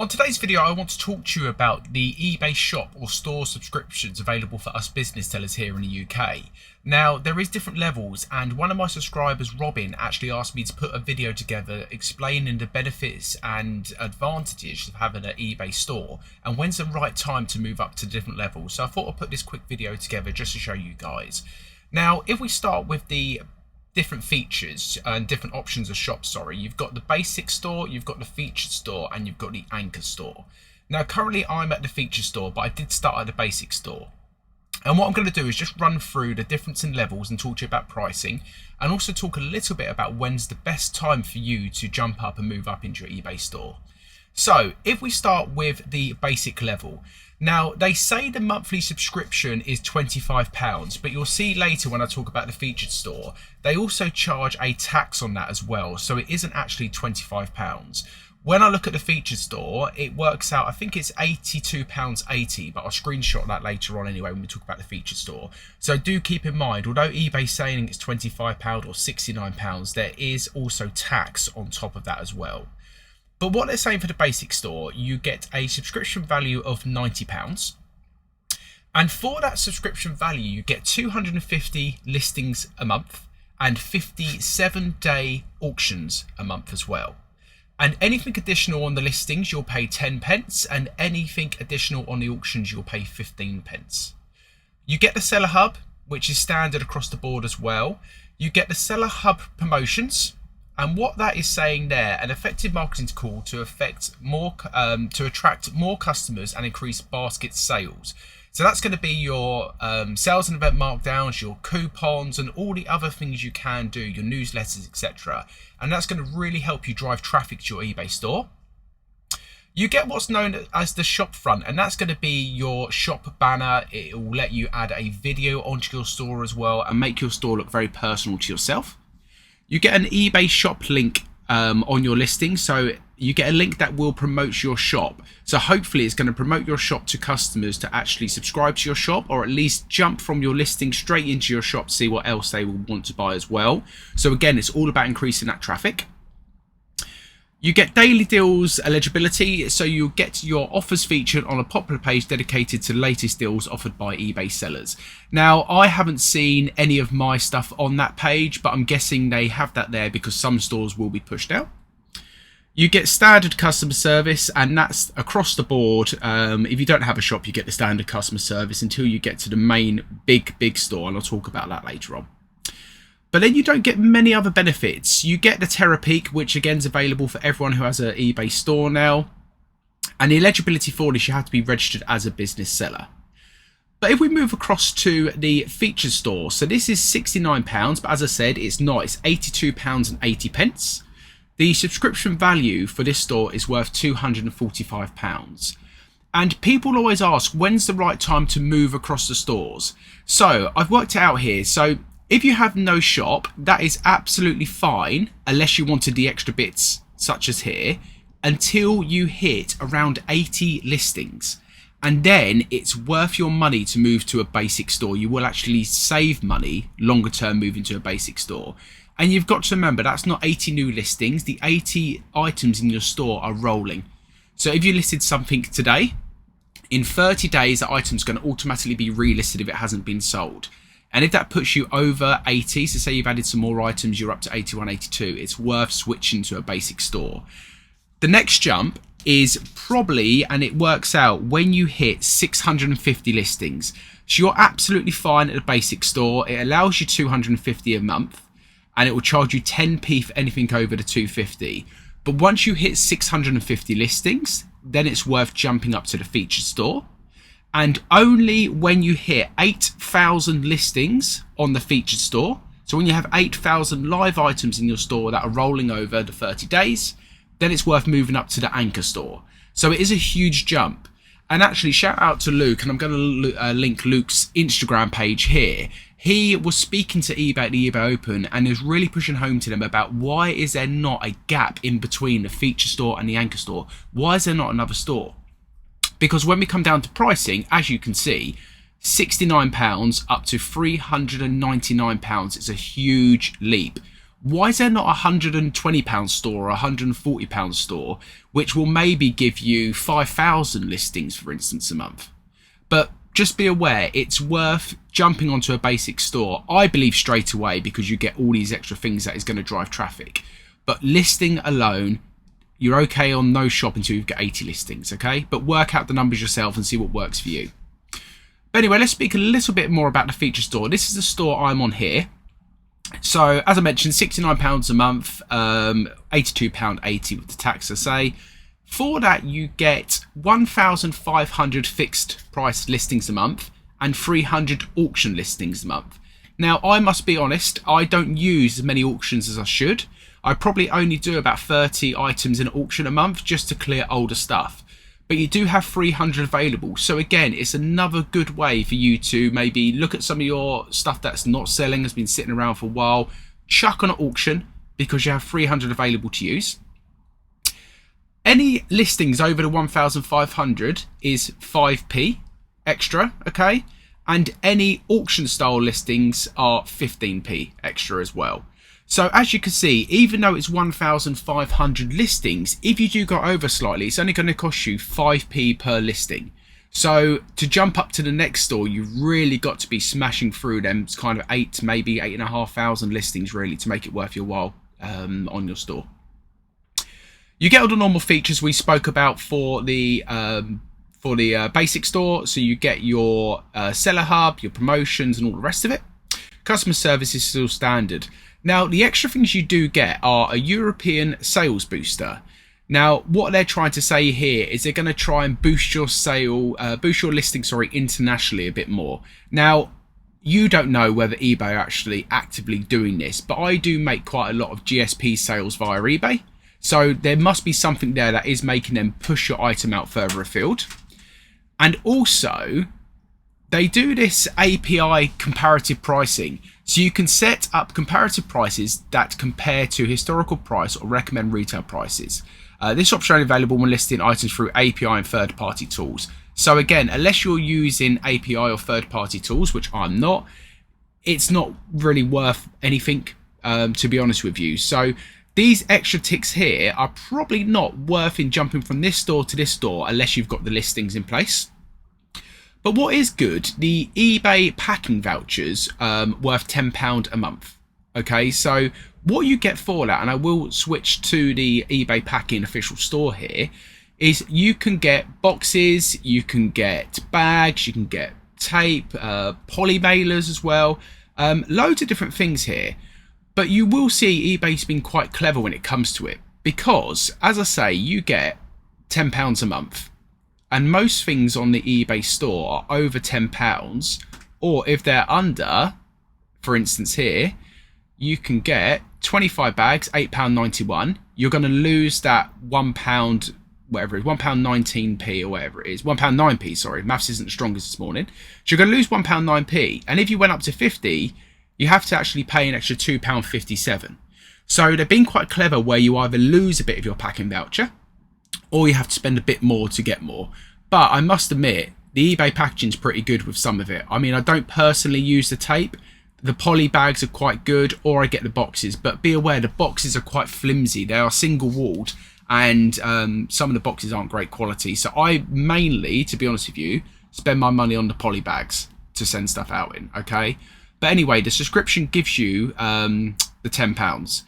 On today's video, I want to talk to you about the eBay shop or store subscriptions available for us business sellers here in the UK. Now, there is different levels, and one of my subscribers, Robin, actually asked me to put a video together explaining the benefits and advantages of having an eBay store and when's the right time to move up to different levels. So I thought I'd put this quick video together just to show you guys. Now, if we start with the different features and different options of shops, you've got the basic store, you've got the featured store, and you've got the anchor store. Now currently I'm at the featured store, but I did start at the basic store, and what I'm going to do is just run through the difference in levels and talk to you about pricing, and also talk a little bit about when's the best time for you to jump up and move up into your eBay store. So if we start with the basic level, now they say the monthly subscription is £25, but you'll see later when I talk about the featured store, they also charge a tax on that as well, so it isn't actually £25. When I look at the featured store, it works out, I think it's £82.80, but I'll screenshot that later on anyway when we talk about the featured store. So do keep in mind, although eBay's saying it's £25 or £69, there is also tax on top of that as well. But what they're saying for the basic store, you get a subscription value of £90. And for that subscription value, you get 250 listings a month and 57-day auctions a month as well. And anything additional on the listings, you'll pay 10 pence, and anything additional on the auctions, you'll pay 15 pence. You get the Seller Hub, which is standard across the board as well. You get the Seller Hub promotions. And what that is saying there, an effective marketing tool to attract more customers and increase basket sales. So that's going to be your sales and event markdowns, your coupons, and all the other things you can do, your newsletters, etc. And that's going to really help you drive traffic to your eBay store. You get what's known as the shop front, and that's going to be your shop banner. It will let you add a video onto your store as well and make your store look very personal to yourself. You get an eBay shop link on your listing, so you get a link that will promote your shop. So hopefully it's going to promote your shop to customers to actually subscribe to your shop, or at least jump from your listing straight into your shop to see what else they will want to buy as well. So again, it's all about increasing that traffic. You get daily deals eligibility, so you'll get your offers featured on a popular page dedicated to the latest deals offered by eBay sellers. Now, I haven't seen any of my stuff on that page, but I'm guessing they have that there because some stores will be pushed out. You get standard customer service, and that's across the board. If you don't have a shop, you get the standard customer service until you get to the main big store, and I'll talk about that later on. But then you don't get many other benefits. You get the Terra Peak, which again is available for everyone who has an eBay store now. And the eligibility for this, you have to be registered as a business seller. But if we move across to the featured store, so this is £69, but as I said, it's not. It's £82.80. The subscription value for this store is worth £245. And people always ask, when's the right time to move across the stores? So I've worked it out here. So if you have no shop, that is absolutely fine, unless you wanted the extra bits, such as here, until you hit around 80 listings. And then it's worth your money to move to a basic store. You will actually save money longer term moving to a basic store. And you've got to remember, that's not 80 new listings. The 80 items in your store are rolling. So if you listed something today, in 30 days, the item's going to automatically be relisted if it hasn't been sold. And if that puts you over 80, so say you've added some more items, you're up to 81, 82, it's worth switching to a basic store. The next jump is probably, and it works out, when you hit 650 listings. So you're absolutely fine at a basic store. It allows you 250 a month, and it will charge you 10p for anything over the 250. But once you hit 650 listings, then it's worth jumping up to the featured store. And only when you hit 8,000 listings on the featured store, so when you have 8,000 live items in your store that are rolling over the 30 days, then it's worth moving up to the anchor store. So it is a huge jump. And actually, shout out to Luke, and I'm going to link Luke's Instagram page here. He was speaking to eBay at the eBay Open and is really pushing home to them about why is there not a gap in between the feature store and the anchor store? Why is there not another store? Because when we come down to pricing, as you can see, £69 up to £399 is a huge leap. Why is there not a £120 store or a £140 store, which will maybe give you 5,000 listings, for instance, a month? But just be aware, it's worth jumping onto a basic store, I believe, straight away, because you get all these extra things that is going to drive traffic. But listing alone, you're okay on no shop until you've got 80 listings, okay? But work out the numbers yourself and see what works for you. But anyway, let's speak a little bit more about the feature store. This is the store I'm on here. So, as I mentioned, £69 a month, £82.80 with the tax, I say. For that, you get 1,500 fixed price listings a month and 300 auction listings a month. Now, I must be honest, I don't use as many auctions as I should. I probably only do about 30 items in an auction a month just to clear older stuff. But you do have 300 available. So again, it's another good way for you to maybe look at some of your stuff that's not selling, has been sitting around for a while, chuck on an auction because you have 300 available to use. Any listings over the 1,500 is 5p extra, okay? And any auction style listings are 15p extra as well. So as you can see, even though it's 1,500 listings, if you do go over slightly, it's only going to cost you 5p per listing. So to jump up to the next store, you've really got to be smashing through them kind of maybe 8,500 listings really to make it worth your while on your store. You get all the normal features we spoke about for the basic store. So you get your seller hub, your promotions and all the rest of it. Customer service is still standard. Now, the extra things you do get are a European sales booster. Now, what they're trying to say here is they're going to try and boost your listing, internationally a bit more. Now, you don't know whether eBay are actually actively doing this, but I do make quite a lot of GSP sales via eBay. So there must be something there that is making them push your item out further afield. And also, they do this API comparative pricing. So you can set up comparative prices that compare to historical price or recommend retail prices. This option is available when listing items through API and third-party tools. So again, unless you're using API or third-party tools, which I'm not, it's not really worth anything, to be honest with you. So these extra ticks here are probably not worth in jumping from this store to this store unless you've got the listings in place. But what is good, the eBay packing vouchers worth £10 a month. Okay, so what you get for that, and I will switch to the eBay packing official store here, is you can get boxes, you can get bags, you can get tape, poly mailers as well, loads of different things here. But you will see eBay's been quite clever when it comes to it, because, as I say, you get £10 a month. And most things on the eBay store are over £10, or if they're under, for instance here, you can get 25 bags, £8.91. You're going to lose that £1, whatever it is, £1.19p or whatever it is, £1.9p, sorry, maths isn't the strongest this morning. So you're going to lose £1.9p, and if you went up to 50, you have to actually pay an extra £2.57. So they've been quite clever where you either lose a bit of your packing voucher, or you have to spend a bit more to get more. But I must admit, the eBay packaging is pretty good with some of it. I mean, I don't personally use the tape. The poly bags are quite good, or I get the boxes. But be aware, the boxes are quite flimsy. They are single-walled, and some of the boxes aren't great quality. So I mainly, to be honest with you, spend my money on the poly bags to send stuff out in, okay? But anyway, the subscription gives you the £10.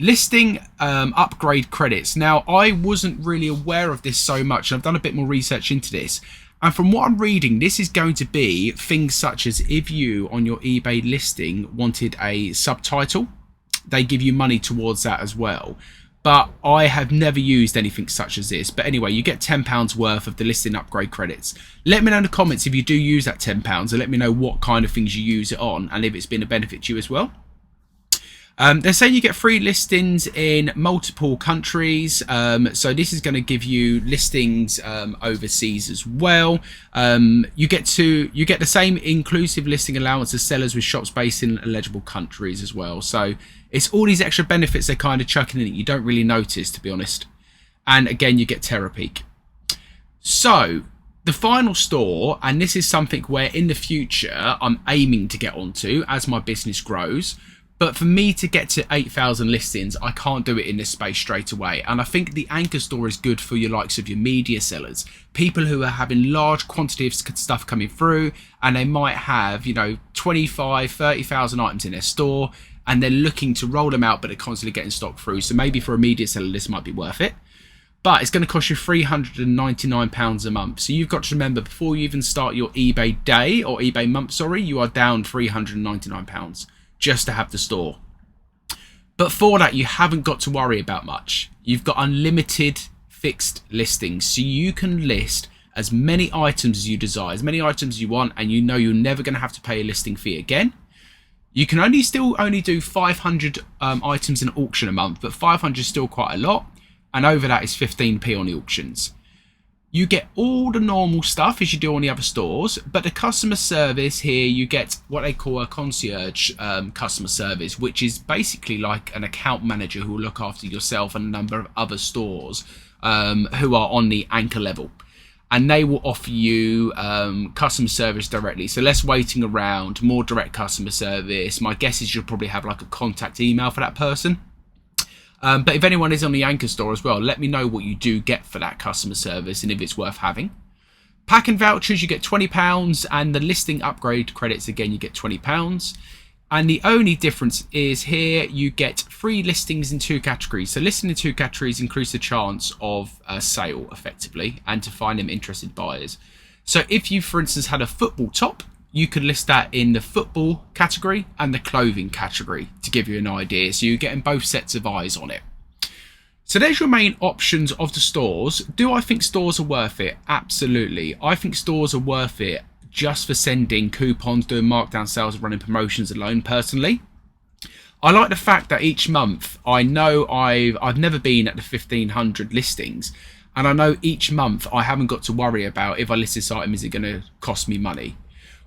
Listing upgrade credits. Now, I wasn't really aware of this so much, and I've done a bit more research into this. And from what I'm reading, this is going to be things such as if you, on your eBay listing, wanted a subtitle, they give you money towards that as well. But I have never used anything such as this. But anyway, you get £10 worth of the listing upgrade credits. Let me know in the comments if you do use that £10, and let me know what kind of things you use it on, and if it's been a benefit to you as well. They're saying you get free listings in multiple countries. So this is going to give you listings overseas as well. You get the same inclusive listing allowance as sellers with shops based in eligible countries as well. So it's all these extra benefits they're kind of chucking in that you don't really notice, to be honest. And again, you get TerraPeak. So the final store, and this is something where in the future I'm aiming to get onto as my business grows. But for me to get to 8,000 listings, I can't do it in this space straight away. And I think the anchor store is good for your likes of your media sellers, people who are having large quantity of stuff coming through, and they might have, 25, 30,000 items in their store, and they're looking to roll them out, but they're constantly getting stock through. So maybe for a media seller, this might be worth it. But it's going to cost you £399 a month. So you've got to remember, before you even start your eBay day or eBay month, you are down £399 just to have the store. But for that, you haven't got to worry about much. You've got unlimited fixed listings, so you can list as many items as you desire, as many items as you want, and you know you're never going to have to pay a listing fee again. You can still only do 500 items in auction a month, but 500 is still quite a lot, and over that is 15p on the auctions. You get all the normal stuff as you do on the other stores, but the customer service here, you get what they call a concierge customer service, which is basically like an account manager who will look after yourself and a number of other stores who are on the anchor level. And they will offer you customer service directly. So less waiting around, more direct customer service. My guess is you'll probably have like a contact email for that person. But if anyone is on the anchor store as well, let me know what you do get for that customer service and if it's worth having. Pack and vouchers, you get £20, and the listing upgrade credits, again, you get £20. And the only difference is here you get free listings in 2 categories. So listing in 2 categories increase the chance of a sale effectively and to find them interested buyers. So if you, for instance, had a football top, you could list that in the football category and the clothing category to give you an idea. So you're getting both sets of eyes on it. So there's your main options of the stores. Do I think stores are worth it? Absolutely. I think stores are worth it just for sending coupons, doing markdown sales, and running promotions alone personally. I like the fact that each month I know I've never been at the 1,500 listings, and I know each month I haven't got to worry about, if I list this item, is it going to cost me money?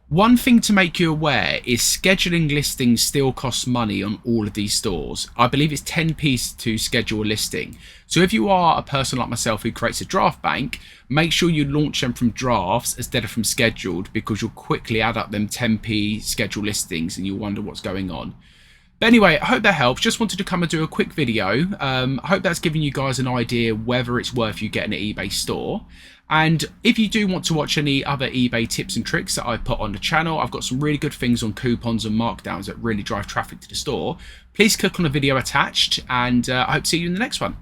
One thing to make you aware is scheduling listings still costs money on all of these stores. I believe it's 10p to schedule a listing. So if you are a person like myself who creates a draft bank, make sure you launch them from drafts instead of from scheduled, because you'll quickly add up them 10p scheduled listings and you'll wonder what's going on. But anyway, I hope that helps. Just wanted to come and do a quick video. I hope that's giving you guys an idea whether it's worth you getting an eBay store. And if you do want to watch any other eBay tips and tricks that I put on the channel, I've got some really good things on coupons and markdowns that really drive traffic to the store. Please click on the video attached, and I hope to see you in the next one.